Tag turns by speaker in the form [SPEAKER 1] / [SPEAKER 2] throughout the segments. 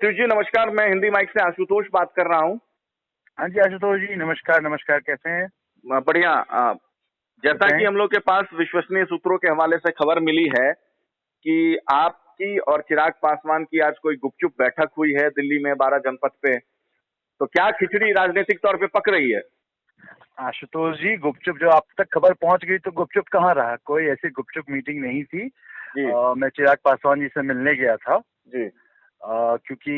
[SPEAKER 1] आशीष जी नमस्कार। मैं हिंदी माइक से आशुतोष बात कर रहा हूँ।
[SPEAKER 2] हाँ जी आशुतोष जी, नमस्कार नमस्कार, कैसे हैं?
[SPEAKER 1] बढ़िया। जैसा कि
[SPEAKER 2] बताएं।
[SPEAKER 1] हम लोग के पास विश्वसनीय सूत्रों के हवाले से खबर मिली है कि आपकी और चिराग पासवान की आज कोई गुपचुप बैठक हुई है दिल्ली में 12 जनपद पे, तो क्या खिचड़ी राजनीतिक तौर पे पक रही है?
[SPEAKER 2] आशुतोष जी, गुपचुप जो आप तक खबर पहुंच गई तो गुपचुप कहाँ रहा? कोई ऐसी गुपचुप मीटिंग नहीं थी।
[SPEAKER 1] जी
[SPEAKER 2] मैं चिराग पासवान जी से मिलने गया था।
[SPEAKER 1] जी।
[SPEAKER 2] क्योंकि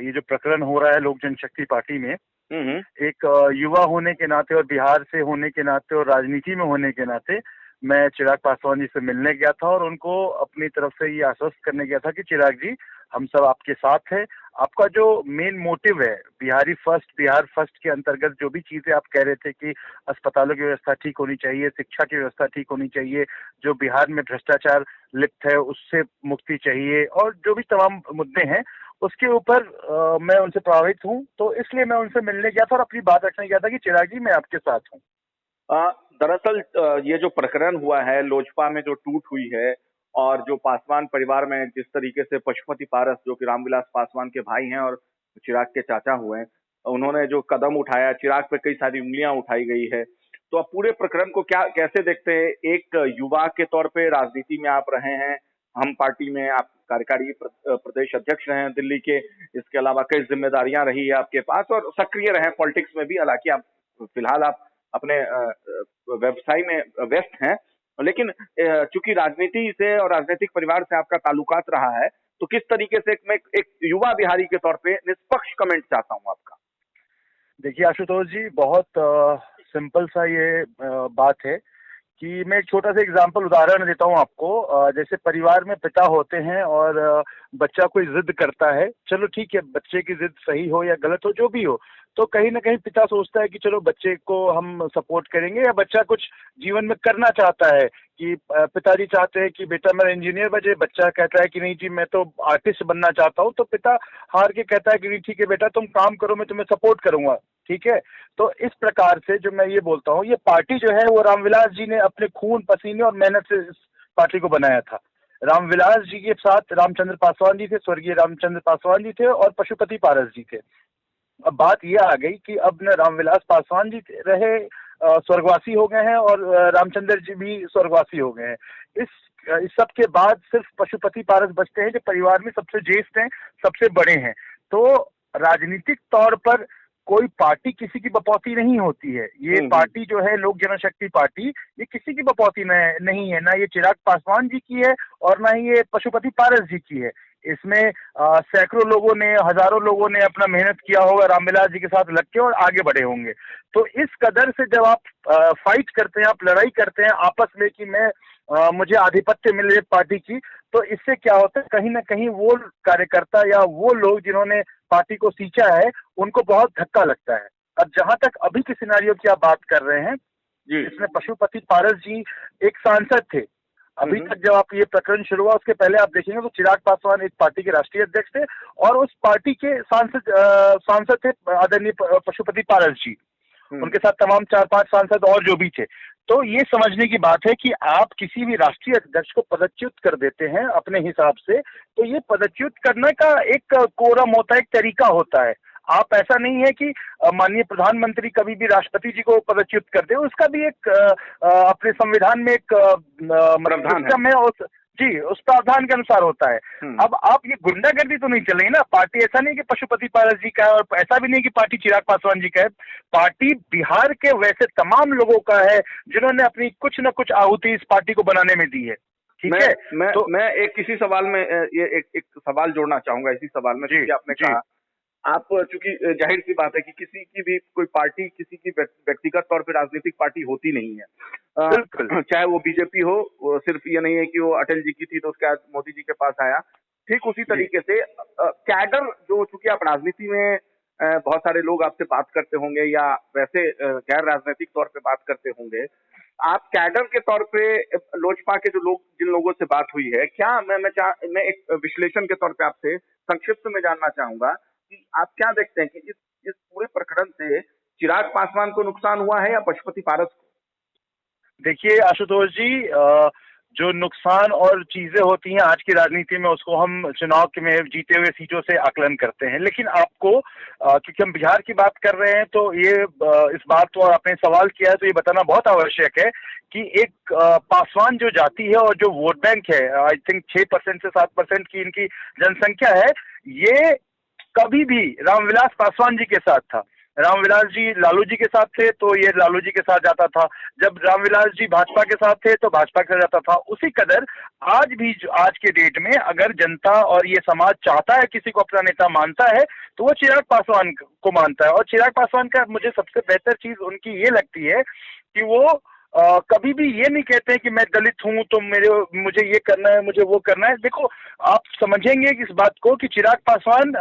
[SPEAKER 2] ये जो प्रकरण हो रहा है लोक जनशक्ति पार्टी में,
[SPEAKER 1] हम्म।
[SPEAKER 2] एक युवा होने के नाते और बिहार से होने के नाते और राजनीति में होने के नाते मैं चिराग पासवान जी से मिलने गया था और उनको अपनी तरफ से ये आश्वस्त करने गया था कि चिराग जी, हम सब आपके साथ हैं। आपका जो मेन मोटिव है बिहार फर्स्ट के अंतर्गत जो भी चीजें आप कह रहे थे कि अस्पतालों की व्यवस्था ठीक होनी चाहिए, शिक्षा की व्यवस्था ठीक होनी चाहिए, जो बिहार में भ्रष्टाचार लिप्त है उससे मुक्ति चाहिए, और जो भी तमाम मुद्दे हैं उसके ऊपर मैं उनसे प्रभावित हूँ, तो इसलिए मैं उनसे मिलने गया था और अपनी बात रखने गया था कि चिराग जी, मैं आपके साथ हूँ।
[SPEAKER 1] दरअसल ये जो प्रकरण हुआ है लोजपा में जो टूट हुई है और जो पासवान परिवार में जिस तरीके से पशुपति पारस जो कि रामविलास पासवान के भाई हैं और चिराग के चाचा हुए हैं, उन्होंने जो कदम उठाया, चिराग पे कई सारी उंगलियां उठाई गई है, तो आप पूरे प्रकरण को क्या कैसे देखते हैं? एक युवा के तौर पे राजनीति में आप रहे हैं, हम पार्टी में आप कार्यकारी प्रदेश अध्यक्ष रहे हैं दिल्ली के, इसके अलावा कई जिम्मेदारियां रही है आपके पास और सक्रिय रहे पॉलिटिक्स में भी, हालांकि आप फिलहाल आप अपने व्यवसाय में व्यस्त हैं, लेकिन चूंकि राजनीति से और राजनीतिक परिवार से आपका ताल्लुकात रहा है, तो किस तरीके से मैं एक युवा बिहारी के तौर पे निष्पक्ष कमेंट चाहता हूं आपका।
[SPEAKER 2] देखिए आशुतोष जी, बहुत सिंपल सा ये बात है कि मैं एक छोटा सा एग्जांपल उदाहरण देता हूँ आपको। जैसे परिवार में पिता होते हैं और बच्चा कोई जिद करता है, चलो ठीक है, बच्चे की जिद सही हो या गलत हो, जो भी हो, तो कहीं ना कहीं पिता सोचता है कि चलो बच्चे को हम सपोर्ट करेंगे, या बच्चा कुछ जीवन में करना चाहता है कि पिताजी चाहते हैं कि बेटा मेरा इंजीनियर बने, बच्चा कहता है कि नहीं जी मैं तो आर्टिस्ट बनना चाहता हूँ, तो पिता हार के कहता है कि नहीं ठीक है बेटा तुम काम करो, मैं तुम्हें सपोर्ट करूंगा। ठीक है। तो इस प्रकार से जो मैं ये बोलता हूँ, ये पार्टी जो है वो रामविलास जी ने अपने खून पसीने और मेहनत से इस पार्टी को बनाया था। रामविलास जी के साथ रामचंद्र पासवान जी थे, स्वर्गीय रामचंद्र पासवान जी थे, और पशुपति पारस जी थे। अब बात ये आ गई कि अब न रामविलास पासवान जी रहे स्वर्गवासी हो गए हैं, और रामचंद्र जी भी स्वर्गवासी हो गए हैं। इस सब के बाद सिर्फ पशुपति पारस बचते हैं जो परिवार में सबसे ज्येष्ठ हैं, सबसे बड़े हैं। तो राजनीतिक तौर पर कोई पार्टी किसी की बपौती नहीं होती है। ये पार्टी जो है लोक जनशक्ति पार्टी, ये किसी की बपौती नहीं है, ना ये चिराग पासवान जी की है और ना ही ये पशुपति पारस जी की है। इसमें सैकड़ों लोगों ने, हजारों लोगों ने अपना मेहनत किया होगा रामविलास जी के साथ लग के, और आगे बढ़े होंगे। तो इस कदर से जब आप फाइट करते हैं, आप लड़ाई करते हैं आपस में कि मैं मुझे आधिपत्य मिले पार्टी की, तो इससे क्या होता है, कहीं ना कहीं वो कार्यकर्ता या वो लोग जिन्होंने पार्टी को सींचा है उनको बहुत धक्का लगता है। अब जहां तक अभी के सिनारियो की आप बात कर रहे हैं, इसमें पशुपति पारस जी एक सांसद थे। अभी तक जब आप ये प्रकरण शुरू हुआ उसके पहले आप देखेंगे तो चिराग पासवान एक पार्टी के राष्ट्रीय अध्यक्ष थे, और उस पार्टी के सांसद थे आदरणीय पशुपति पारस जी। उनके साथ तमाम 4-5 सांसद और जो भी थे। तो ये समझने की बात है कि आप किसी भी राष्ट्रीय अध्यक्ष को पदच्युत कर देते हैं अपने हिसाब से, तो ये पदच्युत करने का एक कोरम होता है, एक तरीका होता है। आप ऐसा नहीं है कि माननीय प्रधानमंत्री कभी भी राष्ट्रपति जी को पदच्युत कर दे, उसका भी एक अपने संविधान में एक सिस्टम है, उस प्रावधान के अनुसार होता है। अब आप ये गुंडागर्दी तो नहीं चल रही ना। पार्टी ऐसा नहीं कि पशुपति पारस जी का है, और ऐसा भी नहीं कि पार्टी चिराग पासवान जी का है। पार्टी बिहार के वैसे तमाम लोगों का है जिन्होंने अपनी कुछ न कुछ आहुति इस पार्टी को बनाने में दी है। ठीक है।
[SPEAKER 1] मैं एक किसी सवाल में ये एक सवाल जोड़ना चाहूंगा इसी सवाल में, क्योंकि आपने कहा, आप चूंकि जाहिर सी बात है कि किसी की भी कोई पार्टी किसी की व्यक्तिगत तौर पे राजनीतिक पार्टी होती नहीं है, चाहे वो बीजेपी हो, वो सिर्फ ये नहीं है कि वो अटल जी की थी तो उसके बाद मोदी जी के पास आया, ठीक उसी तरीके से कैडर जो, चूंकि आप राजनीति में बहुत सारे लोग आपसे बात करते होंगे या वैसे गैर राजनीतिक तौर पे बात करते होंगे, आप कैडर के तौर पे लोजपा के जो लोग, जिन लोगों से बात हुई है, क्या मैं एक विश्लेषण के तौर पे आपसे संक्षिप्त में जानना चाहूंगा कि आप क्या देखते हैं कि इस पूरे प्रकरण से चिराग पासवान को नुकसान हुआ है या पशुपति पारस को?
[SPEAKER 2] देखिए आशुतोष जी, जो नुकसान और चीजें होती हैं आज की राजनीति में, उसको हम चुनाव के में जीते हुए सीटों से आकलन करते हैं। लेकिन आपको क्योंकि हम बिहार की बात कर रहे हैं, तो ये इस बात को आपने सवाल किया है तो ये बताना बहुत आवश्यक है कि एक पासवान जो जाति है और जो वोट बैंक है, आई थिंक 6% से 7% की इनकी जनसंख्या है, ये कभी भी रामविलास पासवान जी के साथ था। रामविलास जी लालू जी के साथ थे तो ये लालू जी के साथ जाता था, जब रामविलास जी भाजपा के साथ थे तो भाजपा के साथ जाता था। उसी कदर आज भी आज के डेट में अगर जनता और ये समाज चाहता है किसी को अपना नेता मानता है तो वो चिराग पासवान को मानता है। और चिराग पासवान का मुझे सबसे बेहतर चीज उनकी ये लगती है कि वो कभी भी ये नहीं कहते हैं कि मैं दलित हूं तो मुझे ये करना है, मुझे वो करना है। देखो, आप समझेंगे इस बात को कि चिराग पासवान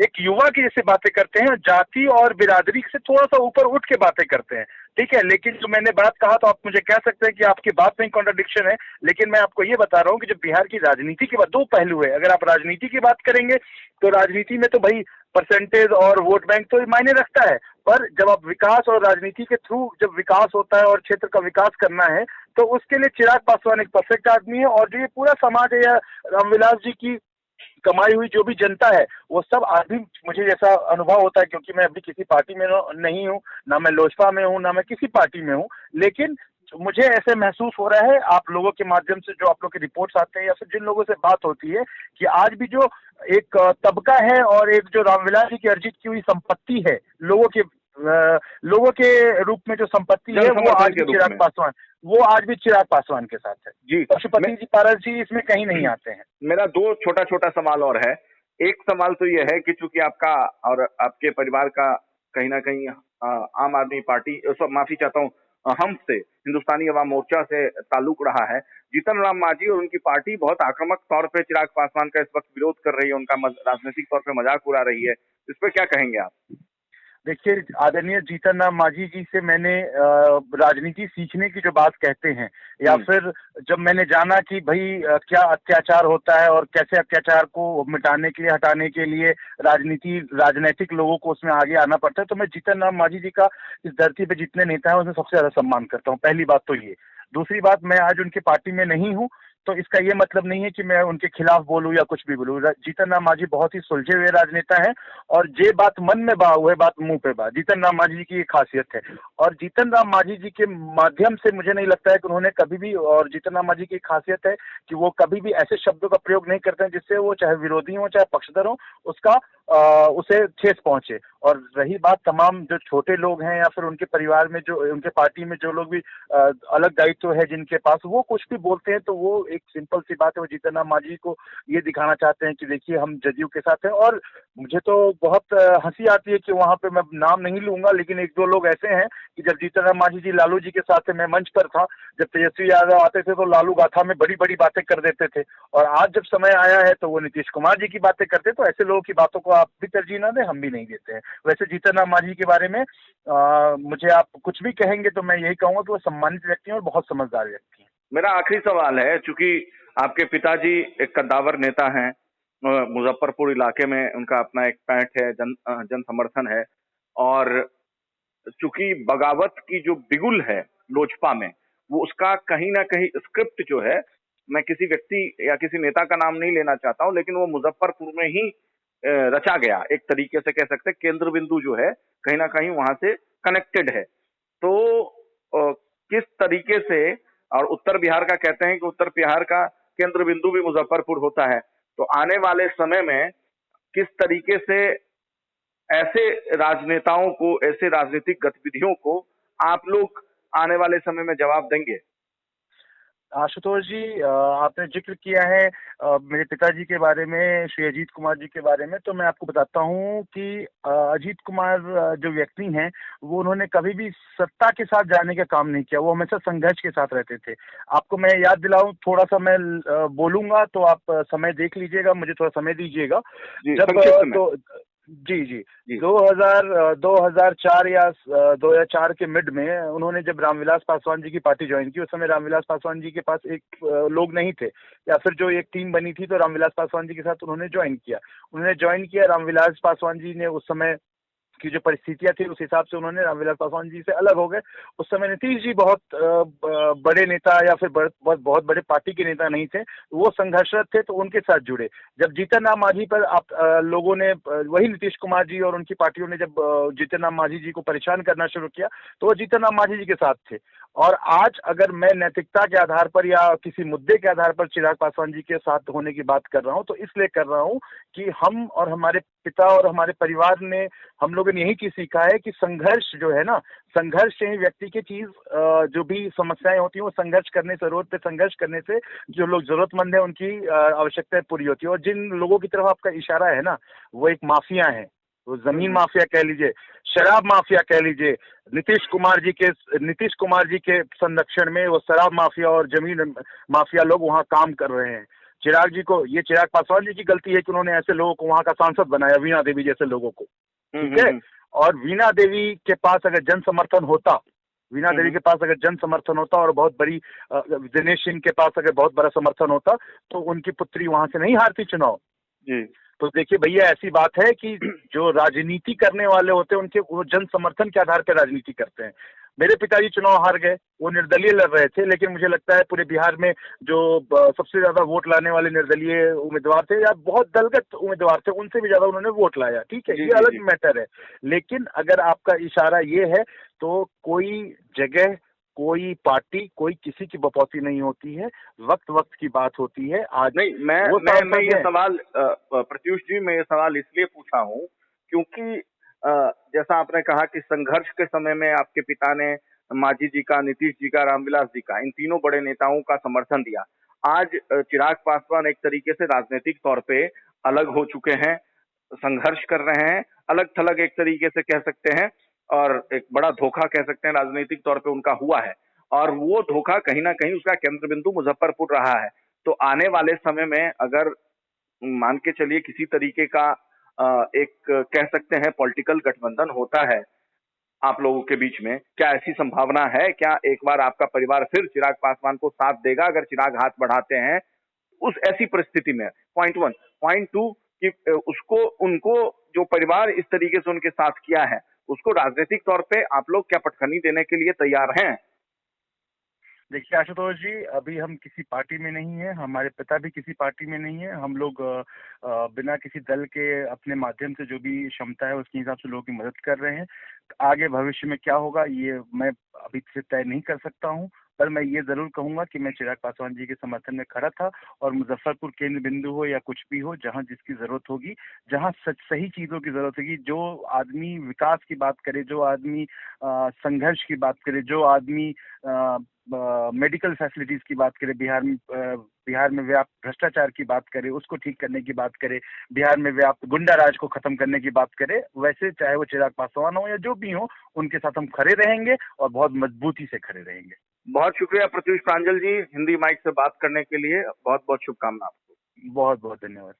[SPEAKER 2] एक युवा की जैसे बातें करते हैं, जाति और बिरादरी से थोड़ा सा ऊपर उठ के बातें करते हैं, ठीक है। लेकिन जो मैंने बात कहा तो आप मुझे कह सकते हैं कि आपकी बात में कॉन्ट्रडिक्शन है, लेकिन मैं आपको ये बता रहा हूँ कि जब बिहार की राजनीति की बात, दो पहलू है। अगर आप राजनीति की बात करेंगे तो राजनीति में तो भाई परसेंटेज और वोट बैंक तो मायने रखता है, पर जब आप विकास और राजनीति के थ्रू जब विकास होता है और क्षेत्र का विकास करना है तो उसके लिए चिराग पासवान एक परफेक्ट आदमी है। और जो ये पूरा समाज है या रामविलास जी की कमाई हुई जो भी जनता है, वो सब आज भी मुझे जैसा अनुभव होता है, क्योंकि मैं अभी किसी पार्टी में नहीं हूँ, ना मैं लोजपा में हूँ, ना मैं किसी पार्टी में हूँ, लेकिन मुझे ऐसे महसूस हो रहा है आप लोगों के माध्यम से, जो आप लोग के रिपोर्ट्स आते हैं या फिर जिन लोगों से बात होती है, कि आज भी जो एक तबका है और एक जो रामविलास जी की अर्जित की हुई संपत्ति है, लोगों के रूप में जो संपत्ति है, वो आज भी चिराग पासवान के साथ है जी। पशुपति जी पारस जी इसमें कहीं नहीं आते हैं।
[SPEAKER 1] मेरा दो छोटा छोटा सवाल और है। एक सवाल तो ये है कि चूंकि आपका और आपके परिवार का कहीं ना कहीं आम आदमी पार्टी, माफी चाहता हूँ, हम से हिंदुस्तानी अवाम मोर्चा से ताल्लुक रहा है, जीतन राम मांझी और उनकी पार्टी बहुत आक्रामक तौर पे चिराग पासवान का इस वक्त विरोध कर रही है, उनका राजनीतिक तौर पे मजाक उड़ा रही है, इस पर क्या कहेंगे आप?
[SPEAKER 2] देखिए, आदरणीय जीतन राम मांझी जी से मैंने राजनीति सीखने की जो बात कहते हैं, या फिर जब मैंने जाना कि भाई क्या अत्याचार होता है और कैसे अत्याचार को मिटाने के लिए, हटाने के लिए राजनीतिक लोगों को उसमें आगे आना पड़ता है, तो मैं जीतन राम मांझी जी का इस धरती पे जितने नेता हैं उसमें सबसे ज्यादा सम्मान करता हूँ। पहली बात तो ये। दूसरी बात, मैं आज उनकी पार्टी में नहीं हूँ तो इसका ये मतलब नहीं है कि मैं उनके खिलाफ बोलूं या कुछ भी बोलूं। जीतन राम मांझी बहुत ही सुलझे हुए राजनेता हैं और जे बात मन में बा वह बात मुंह पे बा, जीतन राम मांझी जी की खासियत है। और जीतन राम मांझी जी के माध्यम से मुझे नहीं लगता है कि उन्होंने कभी भी, और जीतन राम मांझी की खासियत है कि वो कभी भी ऐसे शब्दों का प्रयोग नहीं करते हैं जिससे वो चाहे विरोधी हो चाहे पक्षधर हो उसे ठेस पहुंचे। और रही बात तमाम जो छोटे लोग हैं या फिर उनके परिवार में, जो उनके पार्टी में जो लोग भी अलग दायित्व है जिनके पास, वो कुछ भी बोलते हैं तो वो एक सिंपल सी बात है, वो जीतन राम मांझी को ये दिखाना चाहते हैं कि देखिए हम जदयू के साथ हैं। और मुझे तो बहुत हंसी आती है कि वहां पे मैं नाम नहीं लूंगा, लेकिन एक दो लोग ऐसे हैं कि जब जीतन राम मांझी जी लालू जी के साथ थे, मैं मंच पर था, जब तेजस्वी यादव आते थे तो लालू गाथा में बड़ी बड़ी बातें कर देते थे, और आज जब समय आया है तो वो नीतीश कुमार जी की बातें करते। तो ऐसे लोगों की बातों को आप भी तरजीह ना दें, हम भी नहीं देते हैं। वैसे जीतन राम मांझी के बारे में मुझे आप कुछ भी कहेंगे तो मैं यही कहूंगा कि वो सम्मानित व्यक्ति हैं और बहुत समझदार व्यक्ति हैं।
[SPEAKER 1] मेरा आखिरी सवाल है, चूंकि आपके पिताजी एक कद्दावर नेता हैं, मुजफ्फरपुर इलाके में उनका अपना एक पैठ है, जन समर्थन है, और चूंकि बगावत की जो बिगुल है लोजपा में, वो उसका कहीं ना कहीं स्क्रिप्ट जो है, मैं किसी व्यक्ति या किसी नेता का नाम नहीं लेना चाहता हूं, लेकिन वो मुजफ्फरपुर में ही रचा गया, एक तरीके से कह सकते हैं केंद्र बिंदु जो है कहीं ना कहीं वहां से कनेक्टेड है। तो किस तरीके से, और उत्तर बिहार का कहते हैं कि उत्तर बिहार का केंद्र बिंदु भी मुजफ्फरपुर होता है, तो आने वाले समय में किस तरीके से ऐसे राजनेताओं को, ऐसे राजनीतिक गतिविधियों को आप लोग आने वाले समय में जवाब देंगे?
[SPEAKER 2] आशुतोष जी, आपने जिक्र किया है मेरे पिताजी के बारे में, श्री अजीत कुमार जी के बारे में, तो मैं आपको बताता हूँ कि अजीत कुमार जो व्यक्ति हैं, वो उन्होंने कभी भी सत्ता के साथ जाने का काम नहीं किया, वो हमेशा संघर्ष के साथ रहते थे। आपको मैं याद दिलाऊं, थोड़ा सा मैं बोलूंगा तो आप समय देख लीजिएगा, मुझे थोड़ा समय दीजिएगा। जब जी 2004 या 2004 के मिड में उन्होंने जब रामविलास पासवान जी की पार्टी ज्वाइन की, उस समय रामविलास पासवान जी के पास एक लोग नहीं थे, या फिर जो एक टीम बनी थी तो रामविलास पासवान जी के साथ उन्होंने ज्वाइन किया। रामविलास पासवान जी ने उस समय की जो परिस्थितियां थी उस हिसाब से उन्होंने रामविलास पासवान जी से अलग हो गए। उस समय नीतीश जी बहुत बड़े नेता या फिर बहुत बड़े पार्टी के नेता नहीं थे, वो संघर्षरत थे तो उनके साथ जुड़े। जब जीतन राम मांझी पर आप लोगों ने वही नीतीश कुमार जी और उनकी पार्टियों ने जब जीतन राम मांझी जी को परेशान करना शुरू किया तो वो जीतन राम मांझी जी के साथ थे। और आज अगर मैं नैतिकता के आधार पर या किसी मुद्दे के आधार पर चिराग पासवान जी के साथ होने की बात कर रहा हूं तो इसलिए कर रहा हूं कि हम और हमारे पिता और हमारे परिवार ने, हम लोगों ने यही चीज सीखा है कि संघर्ष जो है ना, संघर्ष से ही व्यक्ति की चीज जो भी समस्याएं होती हैं वो संघर्ष करने से, रोड पे संघर्ष करने से जो लोग जरूरतमंद है उनकी आवश्यकताएं पूरी होती है। और जिन लोगों की तरफ आपका इशारा है ना, वो एक माफिया है, वो जमीन माफिया कह लीजिए, शराब माफिया कह लीजिए। नीतीश कुमार जी के संरक्षण में वो शराब माफिया और जमीन माफिया लोग वहाँ काम कर रहे हैं। चिराग पासवान जी की गलती है कि उन्होंने ऐसे लोगों को वहां का सांसद बनाया, वीणा देवी जैसे लोगों को, ठीक है। और वीणा देवी के पास अगर जन समर्थन होता, वीणा देवी के पास अगर जन समर्थन होता और बहुत बड़ी दिनेश सिंह के पास अगर बहुत बड़ा समर्थन होता तो उनकी पुत्री वहां से नहीं हारती चुनाव। तो देखिए भैया, ऐसी बात है कि जो राजनीति करने वाले होते हैं उनके वो जन समर्थन के आधार पर राजनीति करते हैं। मेरे पिताजी चुनाव हार गए, वो निर्दलीय लड़ रहे थे, लेकिन मुझे लगता है पूरे बिहार में जो सबसे ज्यादा वोट लाने वाले निर्दलीय उम्मीदवार थे या बहुत दलगत उम्मीदवार थे, उनसे भी ज्यादा उन्होंने वोट लाया, ठीक है, ये अलग मैटर है। लेकिन अगर आपका इशारा ये है तो कोई जगह, कोई पार्टी, कोई किसी की बपौती नहीं होती है, वक्त वक्त की बात होती है। आज
[SPEAKER 1] नहीं, मैं ये सवाल प्रत्युष जी, मैं ये सवाल इसलिए पूछा हूँ क्योंकि जैसा आपने कहा कि संघर्ष के समय में आपके पिता ने मांझी जी का, नीतीश जी का, रामविलास जी का, इन तीनों बड़े नेताओं का समर्थन दिया। आज चिराग पासवान एक तरीके से राजनीतिक तौर पे अलग हो चुके हैं, संघर्ष कर रहे हैं, अलग थलग एक तरीके से कह सकते हैं, और एक बड़ा धोखा कह सकते हैं राजनीतिक तौर पे उनका हुआ है। और वो धोखा कहीं ना कहीं उसका केंद्र बिंदु मुजफ्फरपुर रहा है। तो आने वाले समय में अगर मान के चलिए किसी तरीके का एक कह सकते हैं पॉलिटिकल गठबंधन होता है आप लोगों के बीच में, क्या ऐसी संभावना है? क्या एक बार आपका परिवार फिर चिराग पासवान को साथ देगा अगर चिराग हाथ बढ़ाते हैं उस ऐसी परिस्थिति में? पॉइंट 1। पॉइंट 2 कि उसको, उनको जो परिवार इस तरीके से उनके साथ किया है उसको राजनीतिक तौर पे आप लोग क्या पटखनी देने के लिए तैयार हैं?
[SPEAKER 2] देखिए आशुतोष जी, अभी हम किसी पार्टी में नहीं है, हमारे पिता भी किसी पार्टी में नहीं है। हम लोग बिना किसी दल के अपने माध्यम से जो भी क्षमता है उसके हिसाब से लोगों की मदद कर रहे हैं। आगे भविष्य में क्या होगा ये मैं अभी से तय नहीं कर सकता हूँ, पर मैं ये जरूर कहूंगा कि मैं चिराग पासवान जी के समर्थन में खड़ा था। और मुजफ्फरपुर केंद्र बिंदु हो या कुछ भी हो, जहां जिसकी जरूरत होगी, जहां सही चीजों की जरूरत होगी, जो आदमी विकास की बात करे, जो आदमी संघर्ष की बात करे, जो आदमी मेडिकल फैसिलिटीज की बात करे, बिहार में व्याप्त भ्रष्टाचार की बात करे, उसको ठीक करने की बात करे, बिहार में व्याप्त गुंडा राज को खत्म करने की बात करे, वैसे चाहे वो चिराग पासवान हो या जो भी हो, उनके साथ हम खड़े रहेंगे और बहुत मजबूती से खड़े रहेंगे।
[SPEAKER 1] बहुत शुक्रिया प्रत्युष प्रांजल जी, हिंदी माइक से बात करने के लिए। बहुत बहुत शुभकामनाएं आपको।
[SPEAKER 2] बहुत बहुत धन्यवाद।